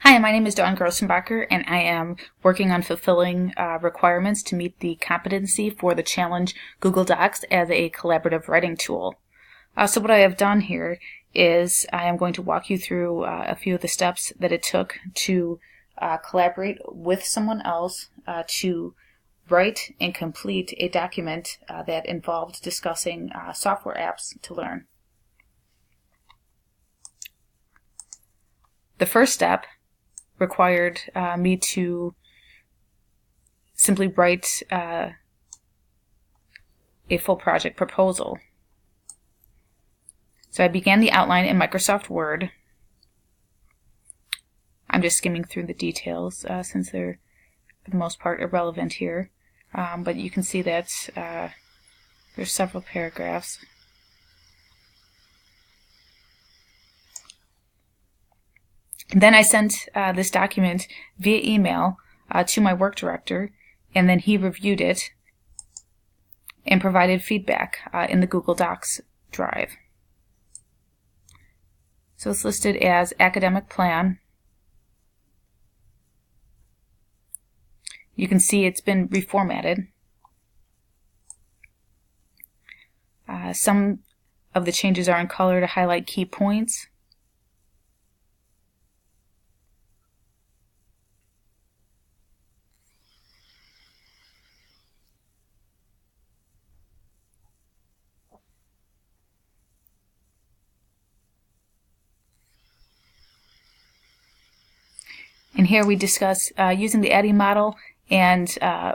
Hi, my name is Dawn Grossenbacher, and I am working on fulfilling requirements to meet the competency for the Challenge Google Docs as a collaborative writing tool. So what I have done here is I am going to walk you through a few of the steps that it took to collaborate with someone else to write and complete a document that involved discussing software apps to learn. The first step required me to simply write a full project proposal. So I began the outline in Microsoft Word. I'm just skimming through the details since they're for the most part irrelevant here, but you can see that there's several paragraphs. And then I sent this document via email to my work director, and then he reviewed it and provided feedback in the Google Docs drive. So it's listed as academic plan. You can see it's been reformatted. Some of the changes are in color to highlight key points. And here we discuss using the ADDIE model, and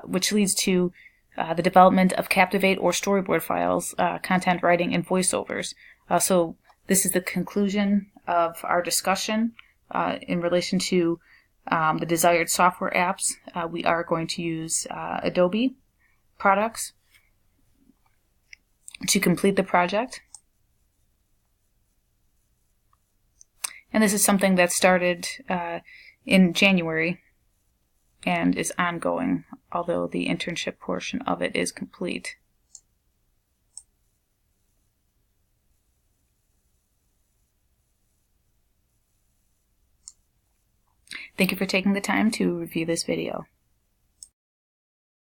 which leads to the development of Captivate or storyboard files, content writing, and voiceovers. So this is the conclusion of our discussion in relation to the desired software apps. We are going to use Adobe products to complete the project. And this is something that started in January and is ongoing, although the internship portion of it is complete. Thank you for taking the time to review this video.